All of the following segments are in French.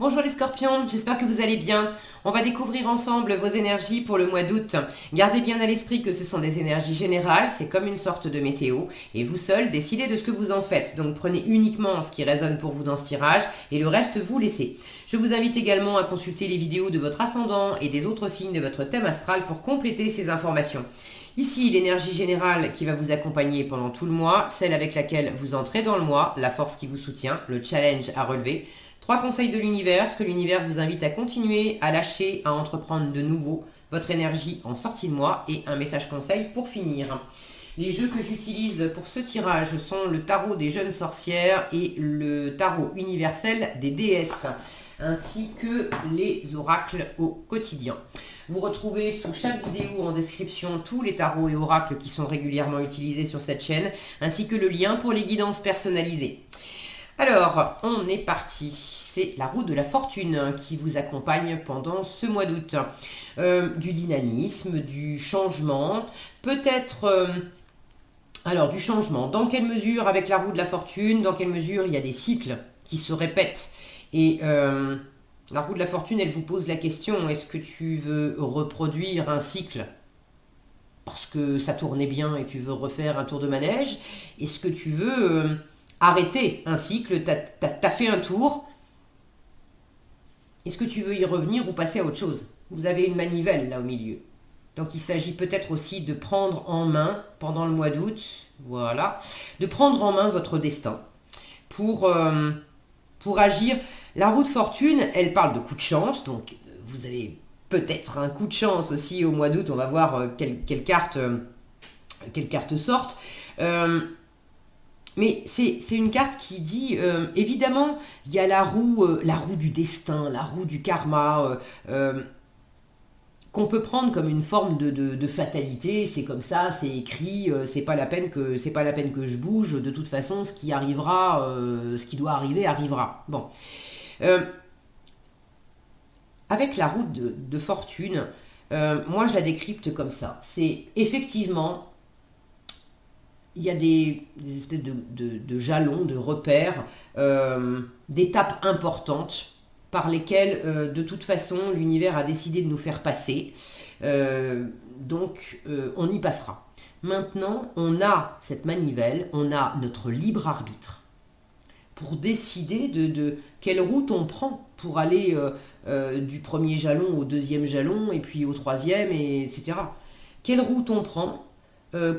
Bonjour les scorpions, j'espère que vous allez bien. On va découvrir ensemble vos énergies pour le mois d'août. Gardez bien à l'esprit que ce sont des énergies générales, c'est comme une sorte de météo, et vous seul décidez de ce que vous en faites. Donc prenez uniquement ce qui résonne pour vous dans ce tirage, et le reste vous laissez. Je vous invite également à consulter les vidéos de votre ascendant et des autres signes de votre thème astral pour compléter ces informations. Ici, l'énergie générale qui va vous accompagner pendant tout le mois, celle avec laquelle vous entrez dans le mois, la force qui vous soutient, le challenge à relever. 3 conseils de l'univers, ce que l'univers vous invite à continuer, à lâcher, à entreprendre de nouveau, votre énergie en sortie de mois et un message conseil pour finir. Les jeux que j'utilise pour ce tirage sont le tarot des jeunes sorcières et le tarot universel des déesses, ainsi que les oracles au quotidien. Vous retrouvez sous chaque vidéo en description tous les tarots et oracles qui sont régulièrement utilisés sur cette chaîne, ainsi que le lien pour les guidances personnalisées. Alors, on est parti. C'est la roue de la fortune qui vous accompagne pendant ce mois d'août. Du dynamisme, du changement, peut-être... alors, du changement. Dans quelle mesure, avec la roue de la fortune, dans quelle mesure il y a des cycles qui se répètent. Et la roue de la fortune, elle vous pose la question, est-ce que tu veux reproduire un cycle parce que ça tournait bien et tu veux refaire un tour de manège? Est-ce que tu veux arrêter un cycle, t'as fait un tour? Est-ce que tu veux y revenir ou passer à autre chose? Vous avez une manivelle là au milieu. Donc il s'agit peut-être aussi de prendre en main, pendant le mois d'août, voilà, de prendre en main votre destin pour agir. La roue de fortune, elle parle de coup de chance, donc vous avez peut-être un coup de chance aussi au mois d'août, on va voir quelle carte sortent. Mais c'est une carte qui dit, évidemment, il y a la roue du destin, la roue du karma, qu'on peut prendre comme une forme de fatalité. C'est comme ça, c'est écrit, c'est pas la peine que je bouge. De toute façon, ce qui arrivera, ce qui doit arriver, arrivera. Bon, avec la roue de fortune, moi je la décrypte comme ça. C'est effectivement il y a des espèces de jalons, de repères, d'étapes importantes par lesquelles, de toute façon, l'univers a décidé de nous faire passer. Donc, on y passera. Maintenant, on a cette manivelle, on a notre libre arbitre pour décider de quelle route on prend pour aller du premier jalon au deuxième jalon, et puis au troisième, etc. Quelle route on prend,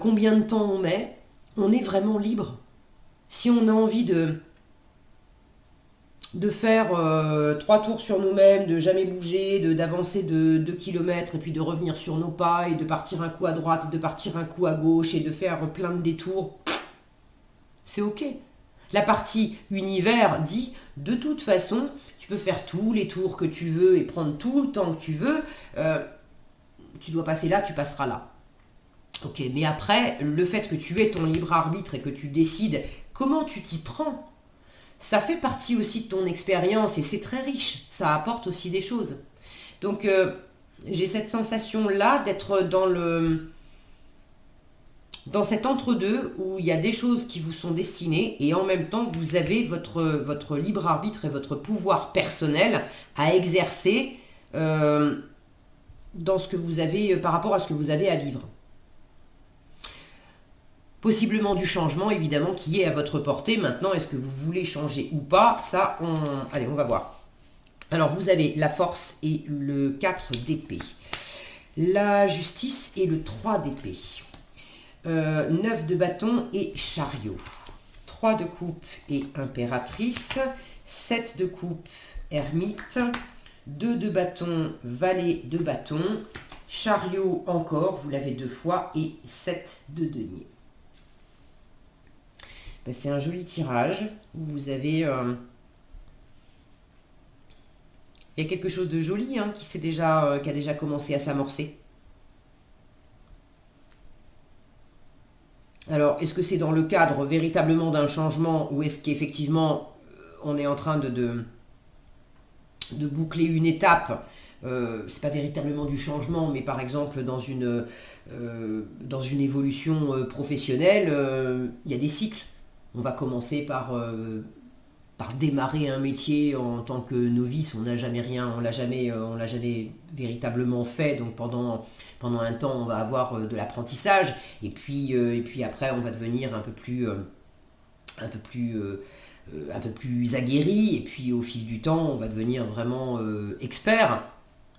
combien de temps on met, on est vraiment libre. Si on a envie de faire 3 tours sur nous-mêmes, de jamais bouger, d'avancer de 2 km et puis de revenir sur nos pas et de partir un coup à droite, de partir un coup à gauche et de faire plein de détours, c'est ok. La partie univers dit, de toute façon, tu peux faire tous les tours que tu veux et prendre tout le temps que tu veux, tu dois passer là, tu passeras là. Ok, mais après, le fait que tu aies ton libre arbitre et que tu décides comment tu t'y prends, ça fait partie aussi de ton expérience et c'est très riche. Ça apporte aussi des choses. Donc, j'ai cette sensation-là d'être dans cet entre-deux où il y a des choses qui vous sont destinées et en même temps, vous avez votre libre arbitre et votre pouvoir personnel à exercer dans ce que vous avez, par rapport à ce que vous avez à vivre. Possiblement du changement, évidemment, qui est à votre portée. Maintenant, est-ce que vous voulez changer ou pas? Ça, allez, on va voir. Alors, vous avez la force et le 4 d'épée. La justice et le 3 d'épée. 9 de bâton et chariot. 3 de coupe et impératrice. 7 de coupe, ermite. 2 de bâton, valet de bâton. Chariot encore, vous l'avez 2 fois. Et 7 de denier. Ben, c'est un joli tirage où vous avez... il y a quelque chose de joli qui a déjà commencé à s'amorcer. Alors, est-ce que c'est dans le cadre véritablement d'un changement ou est-ce qu'effectivement on est en train de boucler une étape? C'est pas véritablement du changement, mais par exemple dans une évolution professionnelle, il y a des cycles. On va commencer par par démarrer un métier en tant que novice. On n'a jamais rien, on l'a jamais véritablement fait. Donc pendant un temps, on va avoir de l'apprentissage. Et puis après, on va devenir un peu plus aguerri. Et puis au fil du temps, on va devenir vraiment expert.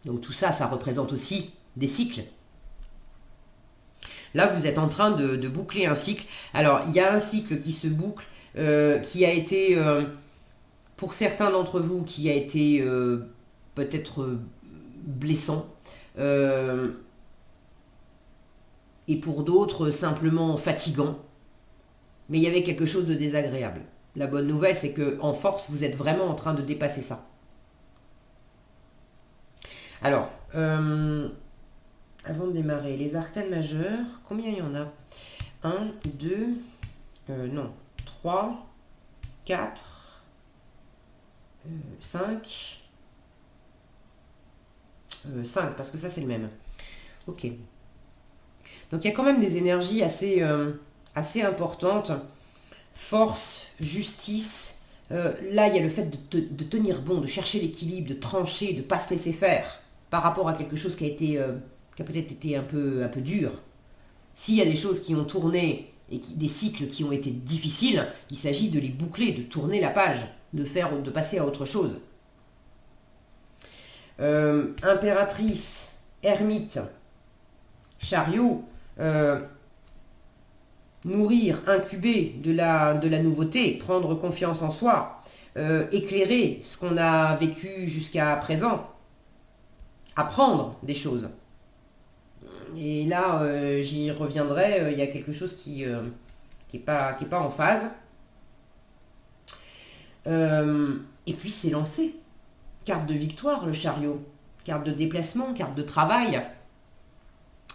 Donc tout ça, ça représente aussi des cycles. Là, vous êtes en train de boucler un cycle. Alors, il y a un cycle qui se boucle, qui a été, pour certains d'entre vous, qui a été peut-être blessant. Et pour d'autres, simplement fatigant. Mais il y avait quelque chose de désagréable. La bonne nouvelle, c'est que en force, vous êtes vraiment en train de dépasser ça. Alors, avant de démarrer, les arcanes majeures, combien il y en a? 1, 2, non, 3, 4, 5, 5, parce que ça c'est le même. Ok. Donc il y a quand même des énergies assez importantes. Force, justice. Là, il y a le fait de tenir bon, de chercher l'équilibre, de trancher, de ne pas se laisser faire par rapport à quelque chose qui a peut-être été un peu dur. S'il y a des choses qui ont tourné et des cycles qui ont été difficiles, il s'agit de les boucler, de tourner la page, de passer à autre chose. Impératrice, ermite, chariot, nourrir, incuber de la nouveauté, prendre confiance en soi, éclairer ce qu'on a vécu jusqu'à présent, apprendre des choses. Et là, j'y reviendrai, il y a quelque chose qui est pas en phase. Et puis c'est lancé. Carte de victoire, le chariot. Carte de déplacement, carte de travail.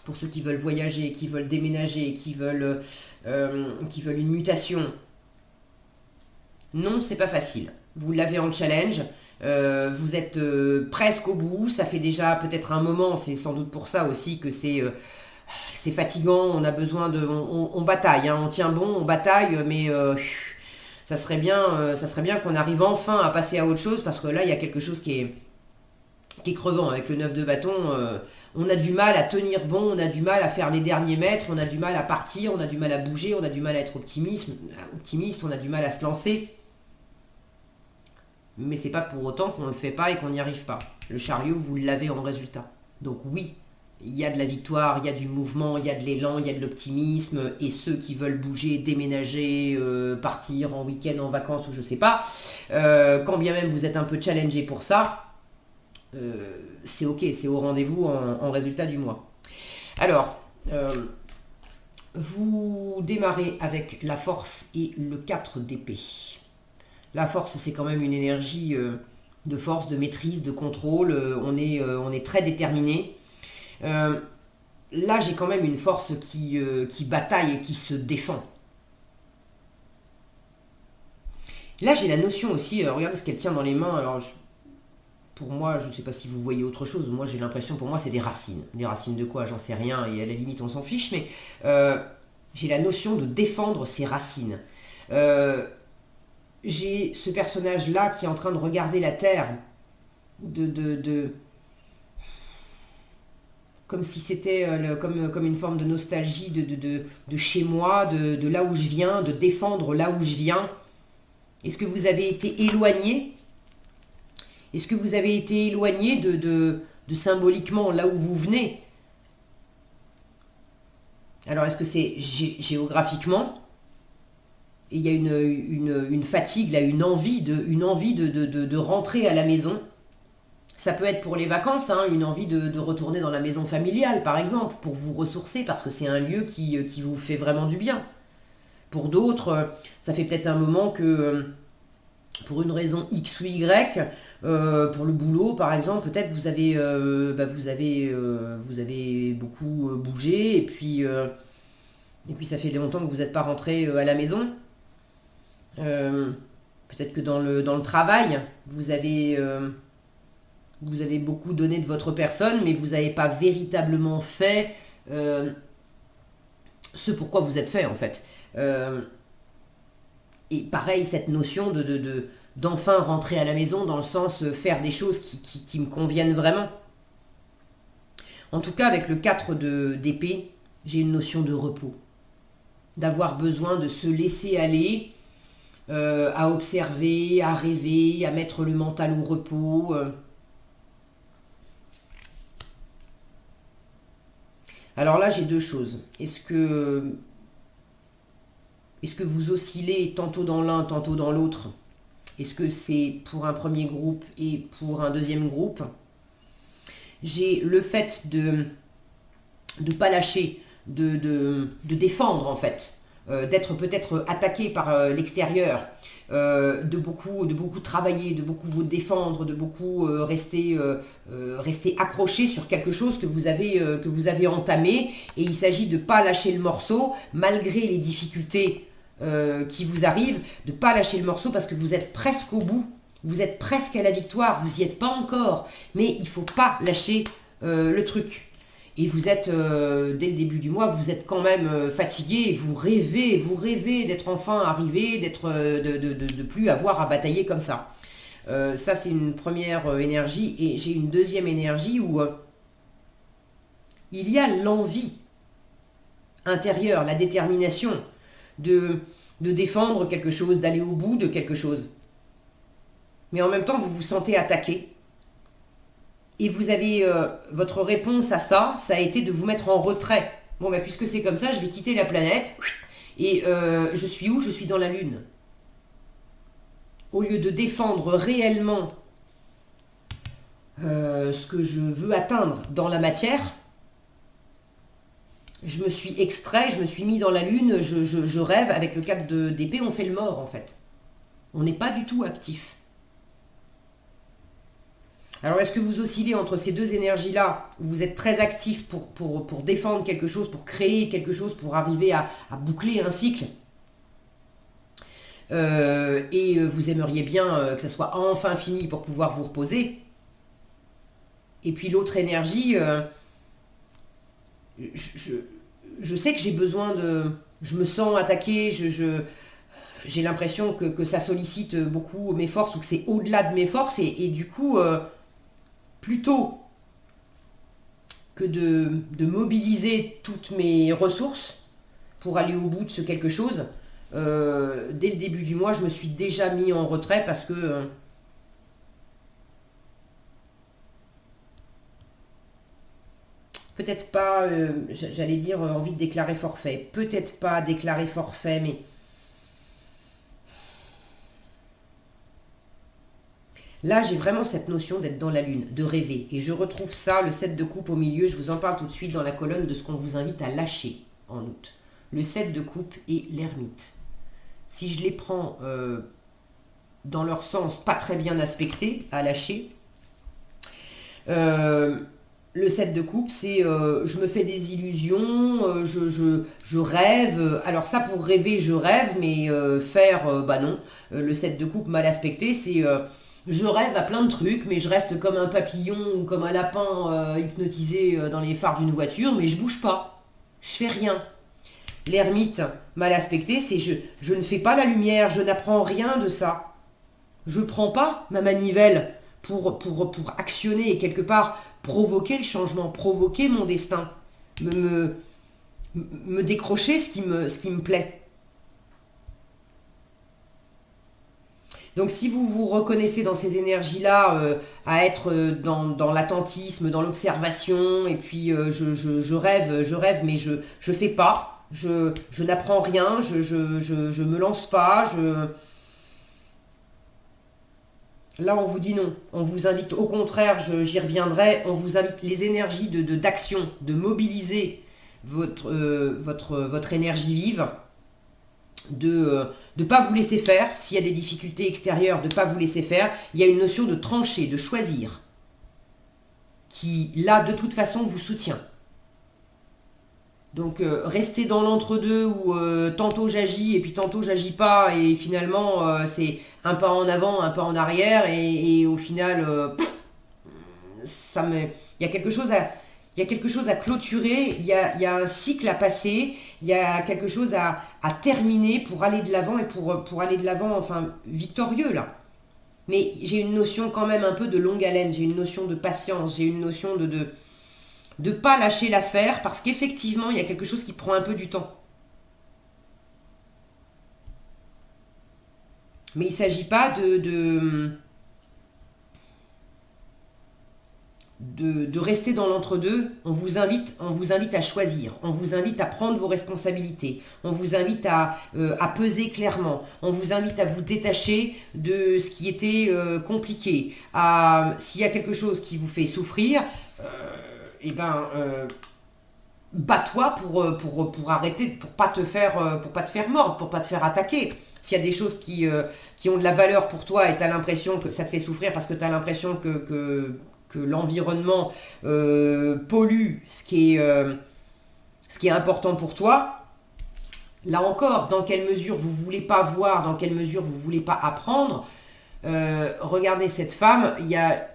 Pour ceux qui veulent voyager, qui veulent déménager, qui veulent une mutation. Non, c'est pas facile. Vous l'avez en challenge. Vous êtes presque au bout. Ça fait déjà peut-être un moment. C'est sans doute pour ça aussi que c'est fatigant. On a besoin de... On bataille. Hein, on tient bon, on bataille. Mais ça serait bien qu'on arrive enfin à passer à autre chose. Parce que là, il y a quelque chose qui est crevant. Avec le 9 de bâton... on a du mal à tenir bon, on a du mal à faire les derniers mètres, on a du mal à partir, on a du mal à bouger, on a du mal à être optimiste, on a du mal à se lancer. Mais c'est pas pour autant qu'on ne le fait pas et qu'on n'y arrive pas. Le chariot, vous l'avez en résultat. Donc oui, il y a de la victoire, il y a du mouvement, il y a de l'élan, il y a de l'optimisme. Et ceux qui veulent bouger, déménager, partir en week-end, en vacances ou je sais pas, quand bien même vous êtes un peu challengé pour ça, c'est ok, c'est au rendez-vous en résultat du mois. Alors, vous démarrez avec la force et le 4 d'épée. La force, c'est quand même une énergie de force, de maîtrise, de contrôle. On est très déterminé. Là, j'ai quand même une force qui bataille et qui se défend. Là, j'ai la notion aussi, regardez ce qu'elle tient dans les mains. Alors, pour moi, je ne sais pas si vous voyez autre chose. Moi, j'ai l'impression, pour moi, c'est des racines. Des racines de quoi? J'en sais rien. Et à la limite, on s'en fiche. Mais j'ai la notion de défendre ses racines. J'ai ce personnage-là qui est en train de regarder la terre comme si c'était comme une forme de nostalgie de chez moi, de là où je viens, de défendre là où je viens. Est-ce que vous avez été éloigné? Est-ce que vous avez été éloigné de symboliquement là où vous venez? Alors, est-ce que c'est géographiquement? Et il y a une fatigue, là, une envie de rentrer à la maison. Ça peut être pour les vacances, hein, une envie de retourner dans la maison familiale, par exemple, pour vous ressourcer, parce que c'est un lieu qui vous fait vraiment du bien. Pour d'autres, ça fait peut-être un moment que, pour une raison X ou Y, pour le boulot, par exemple, peut-être vous avez beaucoup bougé, et puis ça fait longtemps que vous n'êtes pas rentré à la maison. Peut-être que dans le travail, vous avez beaucoup donné de votre personne, mais vous n'avez pas véritablement fait ce pourquoi vous êtes fait, en fait. Et pareil, cette notion d'enfin rentrer à la maison, dans le sens faire des choses qui me conviennent vraiment. En tout cas, avec le 4 d'épée, j'ai une notion de repos, d'avoir besoin de se laisser aller, à observer, à rêver, à mettre le mental au repos. Alors là, j'ai deux choses. Est-ce que vous oscillez tantôt dans l'un, tantôt dans l'autre? Est-ce que c'est pour un premier groupe et pour un deuxième groupe? J'ai le fait de ne pas lâcher, de défendre en fait, d'être peut-être attaqué par l'extérieur, de beaucoup travailler, de beaucoup vous défendre, de beaucoup rester accroché sur quelque chose que vous avez entamé, et il s'agit de ne pas lâcher le morceau malgré les difficultés qui vous arrivent, de ne pas lâcher le morceau parce que vous êtes presque au bout, vous êtes presque à la victoire, vous n'y êtes pas encore, mais il ne faut pas lâcher le truc. Et vous êtes, dès le début du mois, vous êtes quand même fatigué, vous rêvez d'être enfin arrivé, de plus avoir à batailler comme ça. Ça, c'est une première énergie. Et j'ai une deuxième énergie où il y a l'envie intérieure, la détermination de défendre quelque chose, d'aller au bout de quelque chose. Mais en même temps, vous vous sentez attaqué. Et vous avez votre réponse à ça, ça a été de vous mettre en retrait. Bon, bah, puisque c'est comme ça, je vais quitter la planète. Et je suis où? Je suis dans la Lune. Au lieu de défendre réellement ce que je veux atteindre dans la matière, je me suis extrait, je me suis mis dans la Lune, je rêve. Avec le 4 d'épée, on fait le mort en fait. On n'est pas du tout actif. Alors, est-ce que vous oscillez entre ces deux énergies-là, où vous êtes très actif pour défendre quelque chose, pour créer quelque chose, pour arriver à boucler un cycle, et vous aimeriez bien que ça soit enfin fini pour pouvoir vous reposer. Et puis l'autre énergie, je sais que j'ai besoin de... Je me sens attaqué, j'ai l'impression que ça sollicite beaucoup mes forces, ou que c'est au-delà de mes forces, et du coup... plutôt que de mobiliser toutes mes ressources pour aller au bout de ce quelque chose, dès le début du mois, je me suis déjà mis en retrait parce que peut-être pas, j'allais dire, envie de déclarer forfait. Peut-être pas déclarer forfait, mais là, j'ai vraiment cette notion d'être dans la lune, de rêver. Et je retrouve ça, le 7 de coupe au milieu, je vous en parle tout de suite dans la colonne de ce qu'on vous invite à lâcher en août. Le 7 de coupe et l'ermite. Si je les prends dans leur sens pas très bien aspecté, à lâcher, le 7 de coupe, c'est je me fais des illusions, je rêve. Alors ça, pour rêver, je rêve, mais faire, bah non. Le 7 de coupe mal aspecté, c'est... je rêve à plein de trucs, mais je reste comme un papillon ou comme un lapin hypnotisé dans les phares d'une voiture, mais je bouge pas. Je fais rien. L'ermite mal aspecté, c'est je ne fais pas la lumière, je n'apprends rien de ça. Je prends pas ma manivelle pour actionner et quelque part provoquer le changement, provoquer mon destin, me décrocher ce qui me plaît. Donc si vous vous reconnaissez dans ces énergies-là, à être dans l'attentisme, dans l'observation, et puis je rêve, mais je fais pas, je n'apprends rien, je me lance pas, Là, on vous dit non. On vous invite, au contraire, j'y reviendrai, on vous invite les énergies d'action, de mobiliser votre énergie vive, de ne pas vous laisser faire. S'il y a des difficultés extérieures, de ne pas vous laisser faire. Il y a une notion de trancher, de choisir, qui, là, de toute façon, vous soutient. Donc, rester dans l'entre-deux où tantôt j'agis et puis tantôt j'agis pas, et finalement, c'est un pas en avant, un pas en arrière, et au final, il y a quelque chose à clôturer, il y a un cycle à passer, il y a quelque chose à terminer pour aller de l'avant, et pour aller de l'avant, enfin, victorieux, là. Mais j'ai une notion quand même un peu de longue haleine, j'ai une notion de patience, j'ai une notion de pas lâcher l'affaire parce qu'effectivement, il y a quelque chose qui prend un peu du temps. Mais il ne s'agit pas de rester dans l'entre-deux. On vous invite à choisir, on vous invite à prendre vos responsabilités, on vous invite à peser clairement, on vous invite à vous détacher de ce qui était compliqué. S'il y a quelque chose qui vous fait souffrir, eh ben, bats-toi pour arrêter, pour pas te faire mordre, pour pas te faire attaquer. S'il y a des choses qui ont de la valeur pour toi et tu as l'impression que ça te fait souffrir parce que tu as l'impression que l'environnement pollue ce qui est important pour toi, là encore, dans quelle mesure vous voulez pas voir, dans quelle mesure vous voulez pas apprendre, regardez cette femme, il y a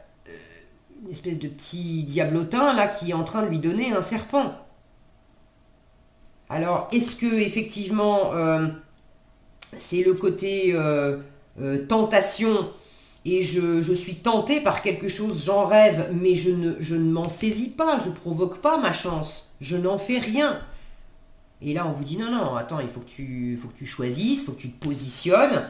une espèce de petit diablotin là qui est en train de lui donner un serpent. Alors, est-ce que effectivement c'est le côté tentation et je suis tentée par quelque chose, j'en rêve, mais je ne m'en saisis pas, je ne provoque pas ma chance, je n'en fais rien. Et là, on vous dit non, non, attends, faut que tu choisisses, il faut que tu te positionnes.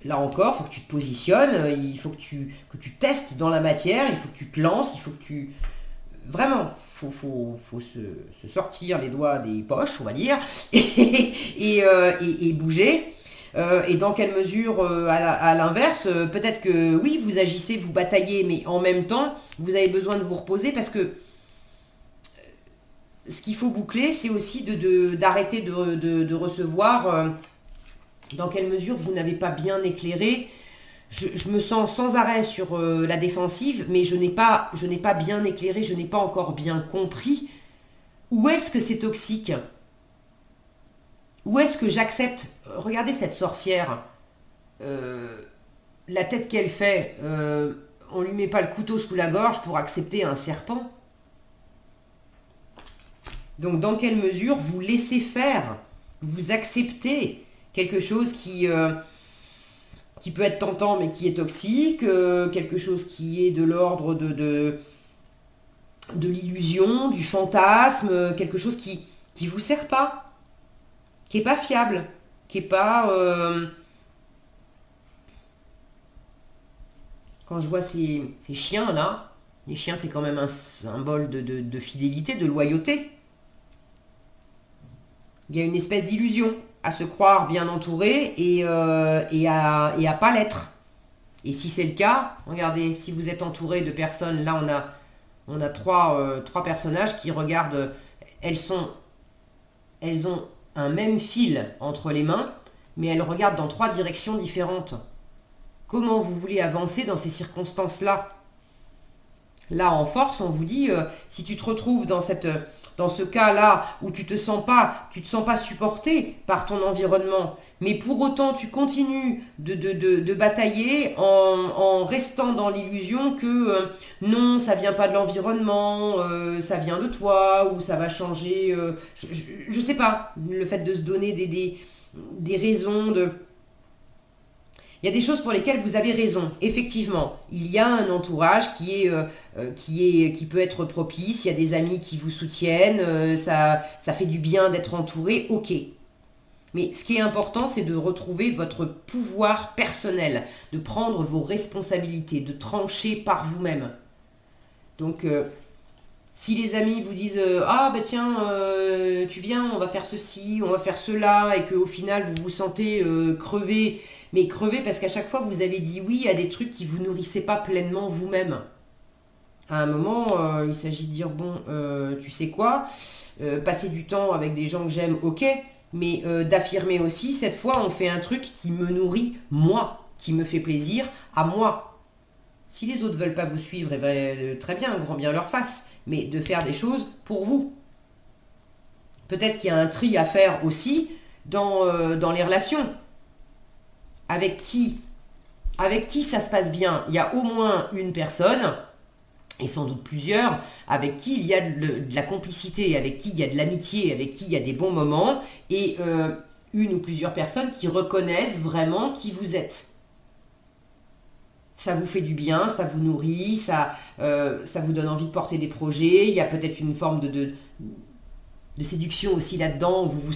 Là encore, il faut que tu te positionnes, il faut que tu testes dans la matière, il faut que tu te lances, il faut que tu... Vraiment, faut se sortir les doigts des poches, on va dire, et bouger. Et dans quelle mesure, à l'inverse, peut-être que oui, vous agissez, vous bataillez, mais en même temps, vous avez besoin de vous reposer parce que ce qu'il faut boucler, c'est aussi d'arrêter de recevoir dans quelle mesure vous n'avez pas bien éclairé. Je me sens sans arrêt sur la défensive, mais je n'ai pas bien éclairé, je n'ai pas encore bien compris où est-ce que c'est toxique. Où est-ce que j'accepte? Regardez cette sorcière, la tête qu'elle fait, on lui met pas le couteau sous la gorge pour accepter un serpent. Donc dans quelle mesure vous laissez faire, vous acceptez quelque chose qui peut être tentant mais qui est toxique, quelque chose qui est de l'ordre de l'illusion, du fantasme, quelque chose qui vous sert pas, qui est pas fiable, qui est pas... Quand je vois ces chiens là, les chiens c'est quand même un symbole de fidélité, de loyauté. Il y a une espèce d'illusion à se croire bien entouré et à pas l'être. Et si c'est le cas, regardez, si vous êtes entouré de personnes, là on a trois personnages qui regardent, elles ont un même fil entre les mains, mais elles regardent dans trois directions différentes. Comment vous voulez avancer dans ces circonstances-là? Là, en force, on vous dit, si tu te retrouves dans ce cas-là où tu te sens pas supporté par ton environnement, mais pour autant tu continues de batailler en restant dans l'illusion que non, ça vient pas de l'environnement, ça vient de toi, ou ça va changer, je sais pas, le fait de se donner des raisons de... Il y a des choses pour lesquelles vous avez raison. Effectivement, il y a un entourage qui peut être propice. Il y a des amis qui vous soutiennent. Ça fait du bien d'être entouré. Ok. Mais ce qui est important, c'est de retrouver votre pouvoir personnel, de prendre vos responsabilités, de trancher par vous-même. Donc, si les amis vous disent ah ben tiens, tu viens, on va faire ceci, on va faire cela, et qu'au final vous vous sentez crevé, mais crevé parce qu'à chaque fois vous avez dit oui à des trucs qui vous nourrissaient pas pleinement vous-même. À un moment, il s'agit de dire bon, tu sais quoi, passer du temps avec des gens que j'aime, ok, mais d'affirmer aussi, cette fois on fait un truc qui me nourrit moi, qui me fait plaisir à moi. Si les autres veulent pas vous suivre, eh ben, très bien, grand bien leur face, mais de faire des choses pour vous. Peut-être qu'il y a un tri à faire aussi dans les relations. Avec qui ça se passe bien? Il y a au moins une personne, et sans doute plusieurs, avec qui il y a de la complicité, avec qui il y a de l'amitié, avec qui il y a des bons moments, et une ou plusieurs personnes qui reconnaissent vraiment qui vous êtes. Ça vous fait du bien, ça vous nourrit, ça vous donne envie de porter des projets. Il y a peut-être une forme de séduction aussi là-dedans, où vous vous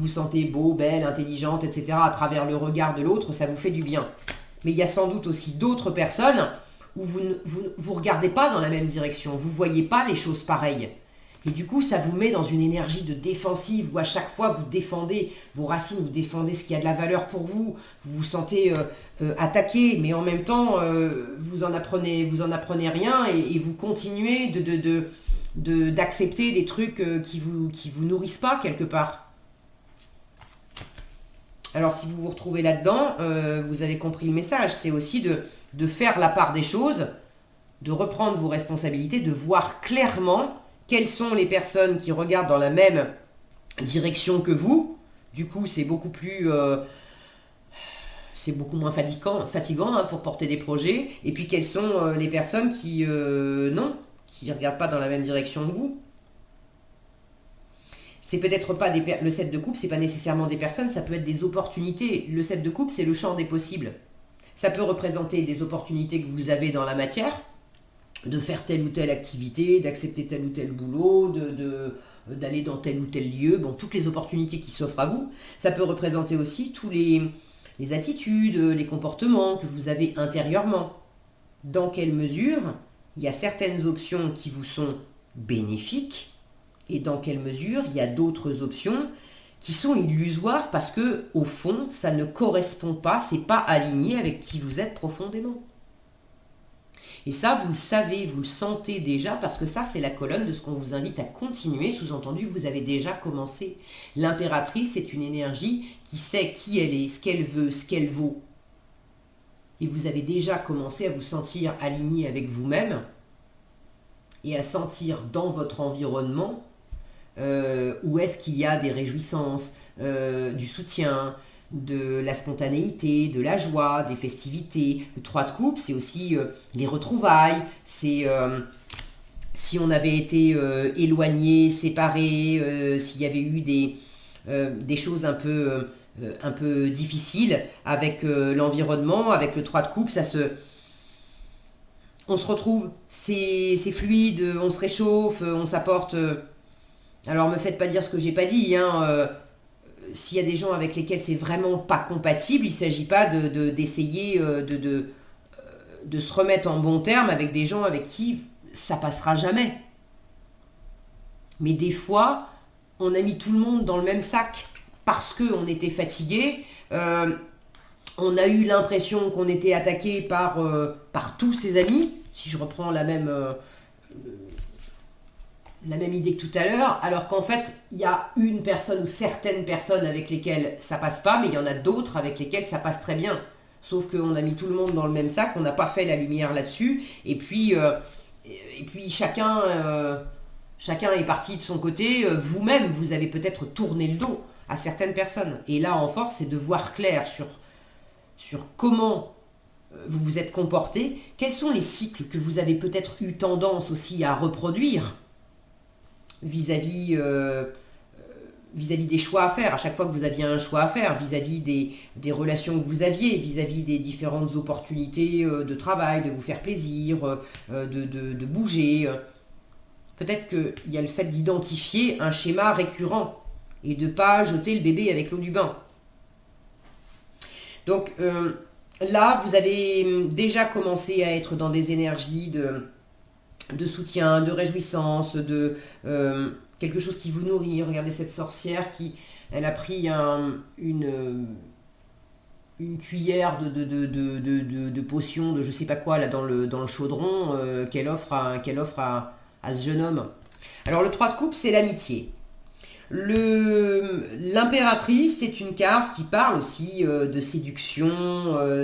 sentez beau, belle, intelligente, etc. à travers le regard de l'autre, ça vous fait du bien. Mais il y a sans doute aussi d'autres personnes où vous regardez pas dans la même direction, vous voyez pas les choses pareilles. Et du coup, ça vous met dans une énergie de défensive où à chaque fois vous défendez vos racines, vous défendez ce qui a de la valeur pour vous, vous vous sentez attaqué, mais en même temps, vous en apprenez rien et vous continuez d'accepter des trucs qui vous nourrissent pas quelque part. Alors si vous vous retrouvez là-dedans, vous avez compris le message, c'est aussi de faire la part des choses, de reprendre vos responsabilités, de voir clairement quelles sont les personnes qui regardent dans la même direction que vous. Du coup, c'est beaucoup moins fatigant pour porter des projets. Et puis, quelles sont les personnes qui ne regardent pas dans la même direction que vous. C'est peut-être pas le 7 de coupe, c'est pas nécessairement des personnes, ça peut être des opportunités. Le 7 de coupe, c'est le champ des possibles. Ça peut représenter des opportunités que vous avez dans la matière, de faire telle ou telle activité, d'accepter tel ou tel boulot, d'aller dans tel ou tel lieu, bon, toutes les opportunités qui s'offrent à vous. Ça peut représenter aussi tous les attitudes, les comportements que vous avez intérieurement. Dans quelle mesure il y a certaines options qui vous sont bénéfiques et dans quelle mesure il y a d'autres options qui sont illusoires parce que, au fond, ça ne correspond pas, c'est pas aligné avec qui vous êtes profondément. Et ça, vous le savez, vous le sentez déjà, parce que ça, c'est la colonne de ce qu'on vous invite à continuer. Sous-entendu, vous avez déjà commencé. L'impératrice est une énergie qui sait qui elle est, ce qu'elle veut, ce qu'elle vaut. Et vous avez déjà commencé à vous sentir aligné avec vous-même et à sentir dans votre environnement où est-ce qu'il y a des réjouissances, du soutien, de la spontanéité, de la joie, des festivités. Le 3 de coupe, c'est aussi les retrouvailles, c'est si on avait été éloigné, séparé, s'il y avait eu des choses un peu difficiles avec l'environnement, avec le 3 de coupe, on se retrouve, c'est fluide, on se réchauffe, on s'apporte... alors me faites pas dire ce que j'ai pas dit, s'il y a des gens avec lesquels c'est vraiment pas compatible, il ne s'agit pas d'essayer de se remettre en bon terme avec des gens avec qui ça passera jamais. Mais des fois, on a mis tout le monde dans le même sac parce qu'on était fatigué. On a eu l'impression qu'on était attaqué par tous ses amis, si je reprends la même idée que tout à l'heure, alors qu'en fait, il y a une personne ou certaines personnes avec lesquelles ça passe pas, mais il y en a d'autres avec lesquelles ça passe très bien. Sauf qu'on a mis tout le monde dans le même sac, on n'a pas fait la lumière là-dessus, et puis chacun est parti de son côté. Vous-même, vous avez peut-être tourné le dos à certaines personnes. Et là, en force, c'est de voir clair sur comment vous vous êtes comporté, quels sont les cycles que vous avez peut-être eu tendance aussi à reproduire, vis-à-vis des choix à faire, à chaque fois que vous aviez un choix à faire, vis-à-vis des relations que vous aviez, vis-à-vis des différentes opportunités de travail, de vous faire plaisir, de bouger. Peut-être qu'il y a le fait d'identifier un schéma récurrent et de ne pas jeter le bébé avec l'eau du bain. Donc là, vous avez déjà commencé à être dans des énergies de soutien, de réjouissance, de quelque chose qui vous nourrit. Regardez cette sorcière elle a pris une cuillère de potion, de je sais pas quoi, là dans le chaudron, qu'elle offre à ce jeune homme. Alors le 3 de coupe, c'est l'amitié. L'impératrice, c'est une carte qui parle aussi de séduction,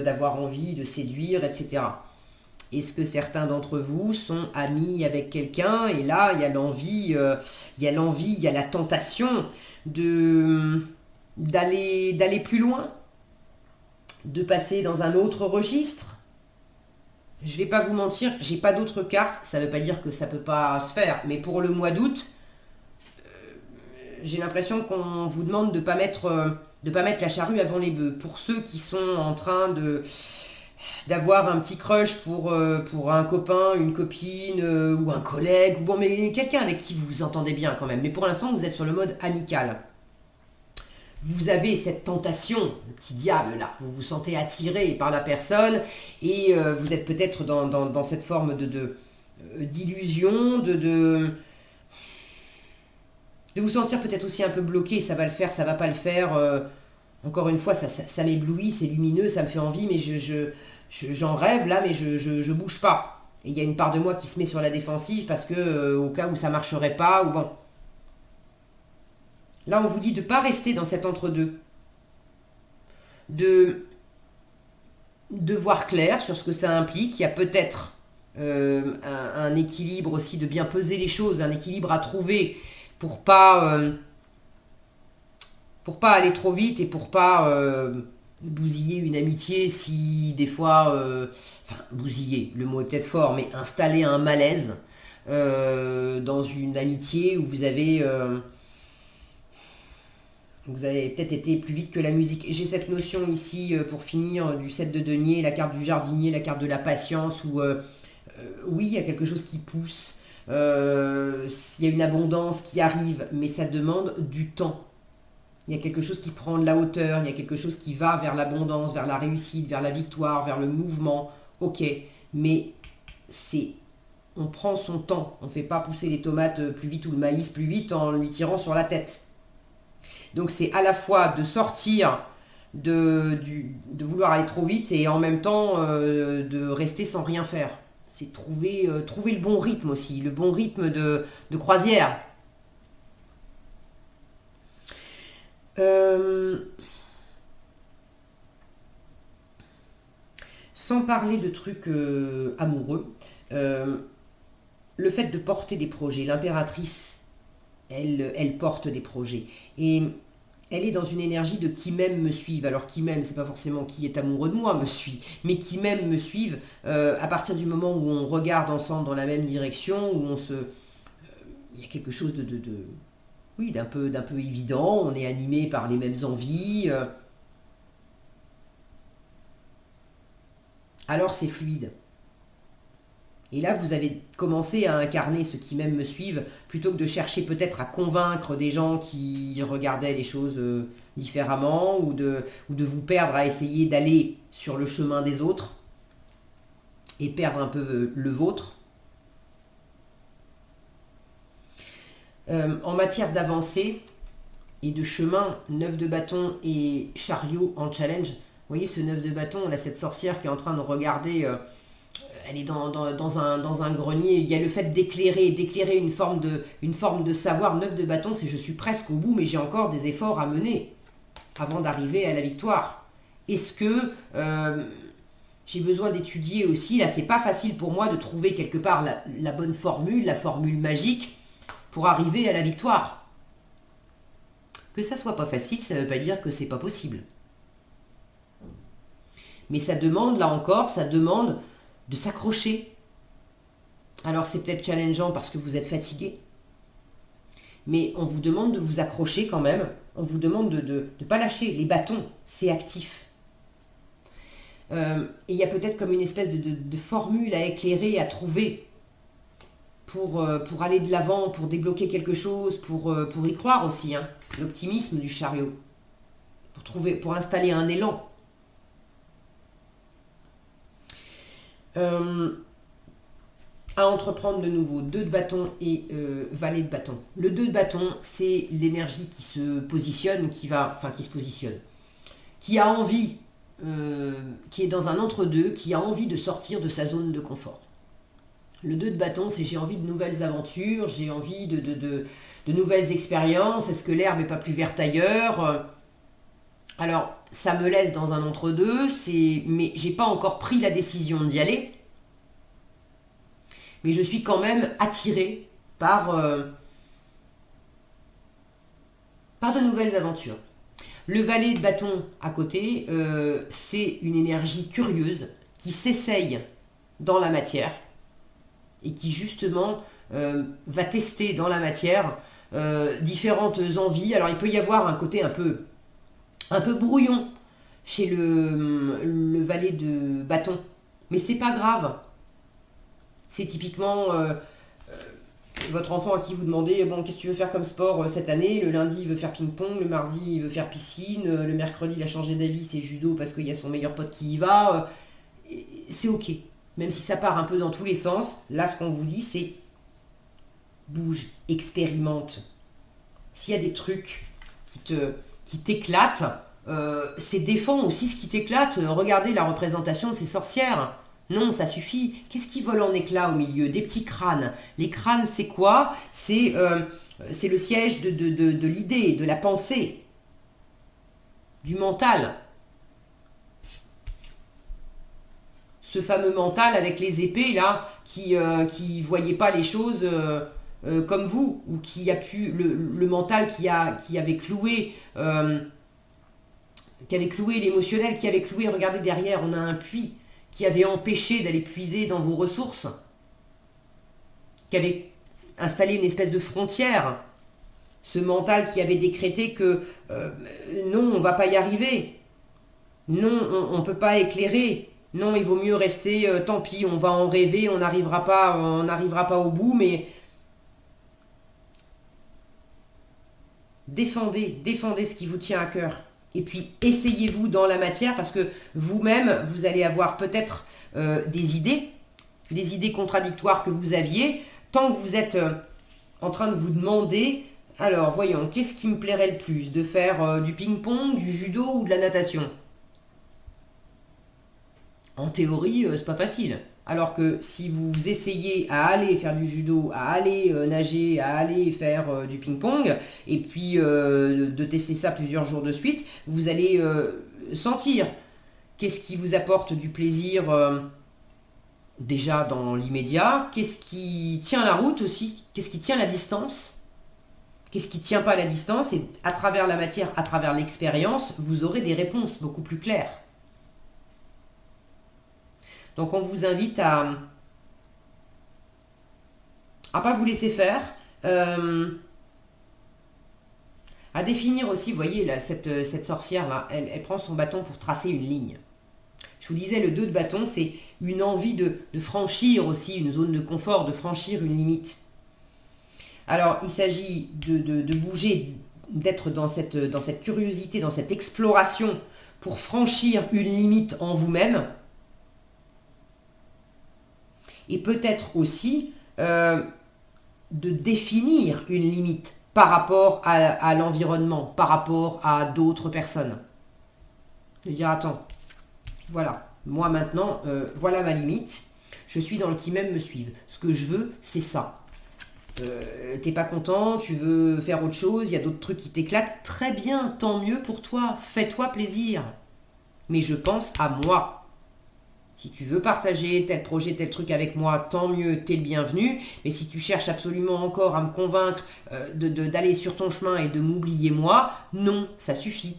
d'avoir envie de séduire, etc. Est-ce que certains d'entre vous sont amis avec quelqu'un et là, il y a l'envie, il y a la tentation d'aller plus loin, de passer dans un autre registre. Je vais pas vous mentir, j'ai pas d'autres cartes, ça veut pas dire que ça peut pas se faire, mais pour le mois d'août, j'ai l'impression qu'on vous demande de pas mettre la charrue avant les bœufs. Pour ceux qui sont en train d'avoir un petit crush pour un copain, une copine ou un collègue, ou bon, mais quelqu'un avec qui vous vous entendez bien quand même. Mais pour l'instant, vous êtes sur le mode amical. Vous avez cette tentation, le petit diable là, vous vous sentez attiré par la personne et vous êtes peut-être dans cette forme d'illusion, de vous sentir peut-être aussi un peu bloqué, ça va le faire, ça va pas le faire. Encore une fois, ça m'éblouit, c'est lumineux, ça me fait envie, mais j'en rêve là, mais je bouge pas. Et il y a une part de moi qui se met sur la défensive parce que au cas où ça marcherait pas, ou bon. Là, on vous dit de ne pas rester dans cet entre-deux. De, de voir clair sur ce que ça implique. Il y a peut-être un équilibre aussi, de bien peser les choses, un équilibre à trouver pour pas aller trop vite et pour pas bousiller une amitié si des fois, enfin bousiller, le mot est peut-être fort, mais installer un malaise dans une amitié où vous avez peut-être été plus vite que la musique. J'ai cette notion ici, pour finir, du 7 de denier, la carte du jardinier, la carte de la patience, où oui, il y a quelque chose qui pousse, il y a une abondance qui arrive, mais ça demande du temps. Il y a quelque chose qui prend de la hauteur, il y a quelque chose qui va vers l'abondance, vers la réussite, vers la victoire, vers le mouvement. Ok, mais c'est... On prend son temps, on ne fait pas pousser les tomates plus vite ou le maïs plus vite en lui tirant sur la tête. Donc c'est à la fois de sortir de vouloir aller trop vite et en même temps de rester sans rien faire. C'est trouver le bon rythme aussi, le bon rythme de croisière. Euh, Sans parler de trucs amoureux, euh, le fait de porter des projets, l'impératrice, elle porte des projets. Et elle est dans une énergie de qui m'aime me suive. Alors qui m'aime, c'est pas forcément qui est amoureux de moi me suit, mais qui m'aime me suive à partir du moment où on regarde ensemble dans la même direction, où il y a quelque chose oui, d'un peu évident, on est animé par les mêmes envies, alors c'est fluide. Et là, vous avez commencé à incarner ce qui même me suivent, plutôt que de chercher peut-être à convaincre des gens qui regardaient les choses différemment, ou de vous perdre à essayer d'aller sur le chemin des autres et perdre un peu le vôtre. En matière d'avancée et de chemin, 9 de bâton et chariot en challenge. Vous voyez ce 9 de bâton, là, cette sorcière qui est en train de regarder... elle est dans un grenier, il y a le fait d'éclairer une forme de savoir. 9 de bâton, c'est je suis presque au bout, mais j'ai encore des efforts à mener avant d'arriver à la victoire. Est-ce que j'ai besoin d'étudier aussi, là c'est pas facile pour moi de trouver quelque part la bonne formule, la formule magique pour arriver à la victoire. Que ça soit pas facile, ça veut pas dire que c'est pas possible. Mais ça demande, là encore, ça demande de s'accrocher. Alors c'est peut-être challengeant parce que vous êtes fatigué, mais on vous demande de vous accrocher quand même, on vous demande de ne pas lâcher. Les bâtons, c'est actif. Et il y a peut-être comme une espèce de formule à éclairer, à trouver pour aller de l'avant, pour débloquer quelque chose, pour y croire aussi, hein. L'optimisme du chariot, pour installer un élan. À entreprendre de nouveau, 2 de bâton et valet de bâton. Le 2 de bâton, c'est l'énergie qui se positionne, qui a envie, qui est dans un entre-deux, qui a envie de sortir de sa zone de confort. Le 2 de bâton, c'est j'ai envie de nouvelles aventures, j'ai envie de nouvelles expériences, est-ce que l'herbe n'est pas plus verte ailleurs? Alors, ça me laisse dans un entre-deux, mais j'ai pas encore pris la décision d'y aller. Mais je suis quand même attirée par de nouvelles aventures. Le valet de bâton à côté, c'est une énergie curieuse qui s'essaye dans la matière et qui justement va tester dans la matière différentes envies. Alors il peut y avoir un côté un peu brouillon chez le valet de bâton. Mais c'est pas grave. C'est typiquement votre enfant à qui vous demandez, bon, qu'est-ce que tu veux faire comme sport cette année? Le lundi, il veut faire ping-pong, le mardi, il veut faire piscine, le mercredi, il a changé d'avis, c'est judo parce qu'il y a son meilleur pote qui y va. C'est ok. Même si ça part un peu dans tous les sens, là, ce qu'on vous dit, c'est bouge, expérimente. S'il y a des trucs qui t'éclatent, c'est défend aussi ce qui t'éclate. Regardez la représentation de ces sorcières. Non, ça suffit. Qu'est-ce qui vole en éclats au milieu? Des petits crânes. Les crânes, c'est quoi? C'est le siège de l'idée, de la pensée, du mental. Ce fameux mental avec les épées, là, qui voyait pas les choses comme vous, ou qui a pu... Le mental qui avait cloué... qui avait cloué l'émotionnel, qui avait cloué, regardez derrière, on a un puits, qui avait empêché d'aller puiser dans vos ressources, qui avait installé une espèce de frontière, ce mental qui avait décrété que non, on ne va pas y arriver, non, on ne peut pas éclairer, non, il vaut mieux rester, tant pis, on va en rêver, on n'arrivera pas au bout, mais défendez ce qui vous tient à cœur. Et puis, essayez-vous dans la matière parce que vous-même, vous allez avoir peut-être des idées contradictoires que vous aviez, tant que vous êtes en train de vous demander, alors voyons, qu'est-ce qui me plairait le plus? De faire du ping-pong, du judo ou de la natation? En théorie, c'est pas facile. Alors que si vous essayez à aller faire du judo, à aller nager, à aller faire du ping-pong, et puis de tester ça plusieurs jours de suite, vous allez sentir qu'est-ce qui vous apporte du plaisir déjà dans l'immédiat, qu'est-ce qui tient la route aussi, qu'est-ce qui tient la distance, qu'est-ce qui ne tient pas la distance, et à travers la matière, à travers l'expérience, vous aurez des réponses beaucoup plus claires. Donc on vous invite à pas vous laisser faire, à définir aussi, vous voyez, là, cette sorcière-là, elle prend son bâton pour tracer une ligne. Je vous disais, le 2 de bâton, c'est une envie de franchir aussi une zone de confort, de franchir une limite. Alors, il s'agit de bouger, d'être dans cette curiosité, dans cette exploration pour franchir une limite en vous-même. Et peut-être aussi de définir une limite par rapport à l'environnement, par rapport à d'autres personnes. De dire, attends, voilà, moi maintenant, voilà ma limite, je suis dans le qui m'aime me suivent. Ce que je veux, c'est ça. T'es pas content, tu veux faire autre chose, il y a d'autres trucs qui t'éclatent, très bien, tant mieux pour toi, fais-toi plaisir. Mais je pense à moi. Si tu veux partager tel projet, tel truc avec moi, tant mieux, t'es le bienvenu. Mais si tu cherches absolument encore à me convaincre d'aller sur ton chemin et de m'oublier moi, non, ça suffit.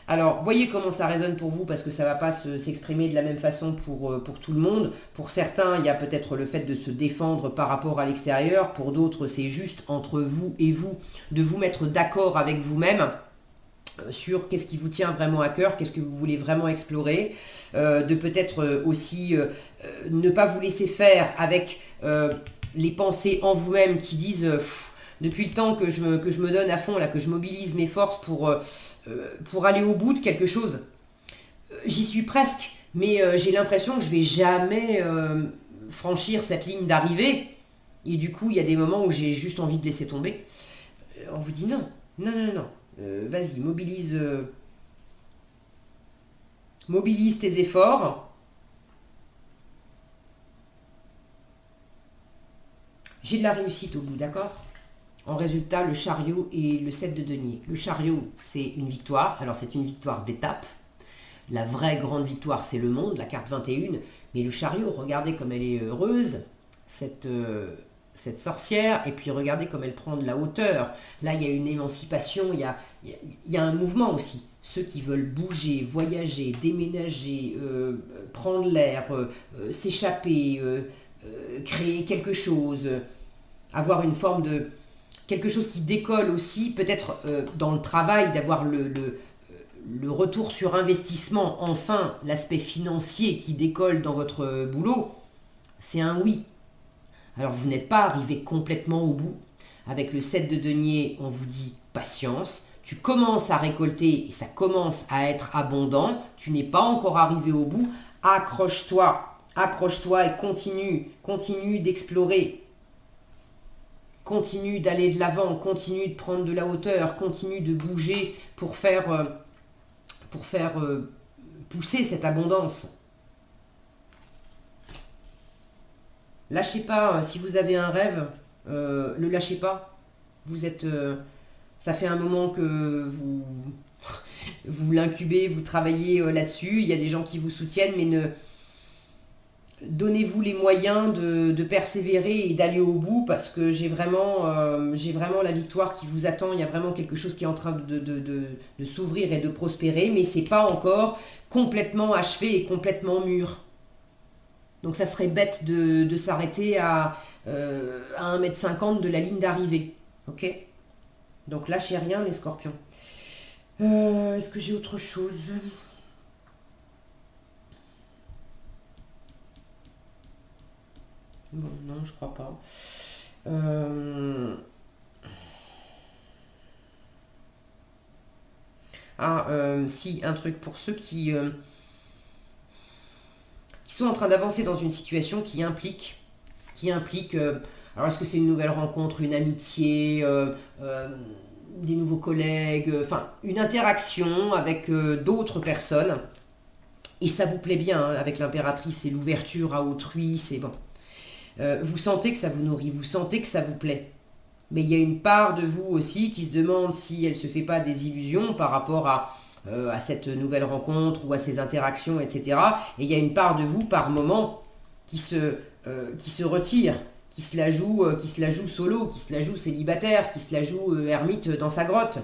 Alors, voyez comment ça résonne pour vous, parce que ça ne va pas s'exprimer de la même façon pour tout le monde. Pour certains, il y a peut-être le fait de se défendre par rapport à l'extérieur. Pour d'autres, c'est juste entre vous et vous, de vous mettre d'accord avec vous-même sur qu'est-ce qui vous tient vraiment à cœur, qu'est-ce que vous voulez vraiment explorer, de peut-être aussi ne pas vous laisser faire avec les pensées en vous-même qui disent depuis le temps que je me donne à fond, là, que je mobilise mes forces pour aller au bout de quelque chose. J'y suis presque, mais j'ai l'impression que je vais jamais franchir cette ligne d'arrivée. Et du coup, il y a des moments où j'ai juste envie de laisser tomber. On vous dit non. Vas-y, mobilise tes efforts. J'ai de la réussite au bout, d'accord? En résultat, le chariot et le 7 de denier. Le chariot, c'est une victoire. Alors, c'est une victoire d'étape. La vraie grande victoire, c'est le monde, la carte 21. Mais le chariot, regardez comme elle est heureuse, cette sorcière, et puis regardez comme elle prend de la hauteur. Là, il y a une émancipation, il y a un mouvement aussi. Ceux qui veulent bouger, voyager, déménager, prendre l'air, s'échapper, créer quelque chose, avoir une forme quelque chose qui décolle aussi, peut-être dans le travail, d'avoir le retour sur investissement, enfin l'aspect financier qui décolle dans votre boulot, c'est un oui. Alors vous n'êtes pas arrivé complètement au bout. Avec le 7 de denier, on vous dit patience. Tu commences à récolter et ça commence à être abondant. Tu n'es pas encore arrivé au bout. Accroche-toi, accroche-toi et continue d'explorer. Continue d'aller de l'avant, continue de prendre de la hauteur, continue de bouger pour faire pousser cette abondance. Lâchez pas, si vous avez un rêve, le lâchez pas. Vous êtes, ça fait un moment que vous l'incubez, vous travaillez là-dessus. Il y a des gens qui vous soutiennent, mais donnez-vous les moyens de persévérer et d'aller au bout, parce que j'ai vraiment la victoire qui vous attend. Il y a vraiment quelque chose qui est en train de s'ouvrir et de prospérer, mais c'est pas encore complètement achevé et complètement mûr. Donc ça serait bête de s'arrêter à 1,50 m de la ligne d'arrivée. Ok ? Donc lâchez rien les scorpions. Est-ce que j'ai autre chose ? Bon, non, je crois pas. Si, un truc pour ceux qui sont en train d'avancer dans une situation qui implique alors est-ce que c'est une nouvelle rencontre, une amitié, des nouveaux collègues, enfin une interaction avec d'autres personnes, et ça vous plaît bien, hein, avec l'impératrice, c'est l'ouverture à autrui, c'est bon. Vous sentez que ça vous nourrit, vous sentez que ça vous plaît. Mais il y a une part de vous aussi qui se demande si elle ne se fait pas des illusions par rapport à cette nouvelle rencontre ou à ces interactions, etc. Et il y a une part de vous par moment qui se retire, qui se la joue solo, qui se la joue célibataire, qui se la joue ermite dans sa grotte.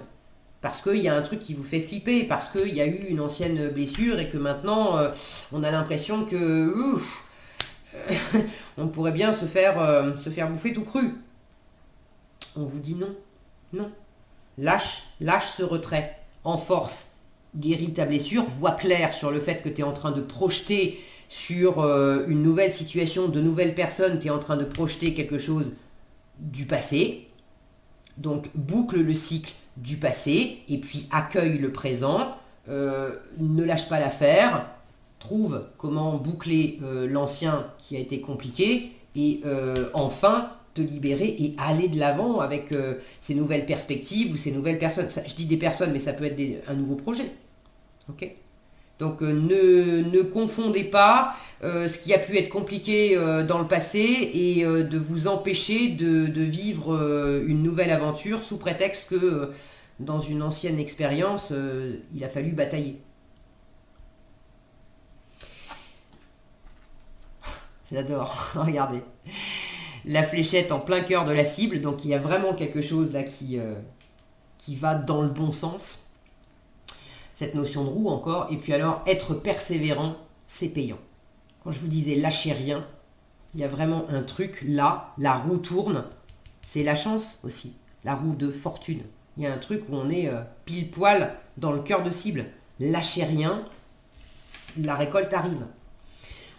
Parce qu'il y a un truc qui vous fait flipper, parce qu'il y a eu une ancienne blessure et que maintenant on a l'impression que on pourrait bien se faire bouffer tout cru. On vous dit non, non. Lâche ce retrait, en force. Guéris ta blessure, vois clair sur le fait que tu es en train de projeter sur une nouvelle situation, de nouvelles personnes, tu es en train de projeter quelque chose du passé. Donc boucle le cycle du passé et puis accueille le présent. Ne lâche pas l'affaire. Trouve comment boucler l'ancien qui a été compliqué et enfin te libérer et aller de l'avant avec ces nouvelles perspectives ou ces nouvelles personnes. Ça, je dis des personnes, mais ça peut être un nouveau projet. Ok ? Donc ne confondez pas ce qui a pu être compliqué dans le passé et de vous empêcher de vivre une nouvelle aventure sous prétexte que dans une ancienne expérience, il a fallu batailler. J'adore, regardez. La fléchette en plein cœur de la cible, donc il y a vraiment quelque chose là qui va dans le bon sens. Cette notion de roue encore. Et puis alors, être persévérant, c'est payant. Quand je vous disais lâchez rien, il y a vraiment un truc là, la roue tourne. C'est la chance aussi, la roue de fortune. Il y a un truc où on est pile poil dans le cœur de cible. Lâchez rien, la récolte arrive.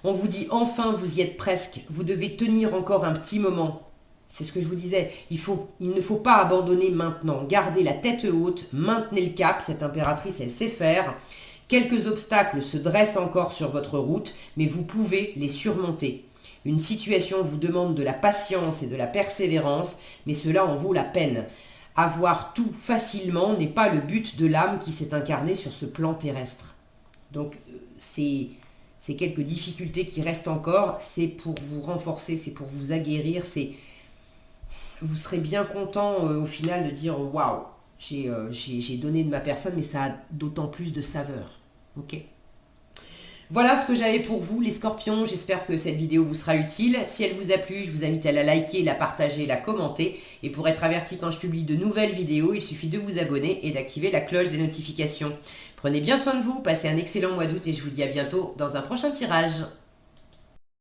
On vous dit enfin, vous y êtes presque. Vous devez tenir encore un petit moment. C'est ce que je vous disais. Il ne faut pas abandonner maintenant. Gardez la tête haute, maintenez le cap. Cette impératrice, elle sait faire. Quelques obstacles se dressent encore sur votre route, mais vous pouvez les surmonter. Une situation vous demande de la patience et de la persévérance, mais cela en vaut la peine. Avoir tout facilement n'est pas le but de l'âme qui s'est incarnée sur ce plan terrestre. Donc, c'est quelques difficultés qui restent encore, c'est pour vous renforcer, c'est pour vous aguerrir, vous serez bien content au final de dire waouh, j'ai donné de ma personne, mais ça a d'autant plus de saveur. Ok ? Voilà ce que j'avais pour vous les scorpions, j'espère que cette vidéo vous sera utile. Si elle vous a plu, je vous invite à la liker, la partager, la commenter. Et pour être averti quand je publie de nouvelles vidéos, il suffit de vous abonner et d'activer la cloche des notifications. Prenez bien soin de vous, passez un excellent mois d'août et je vous dis à bientôt dans un prochain tirage.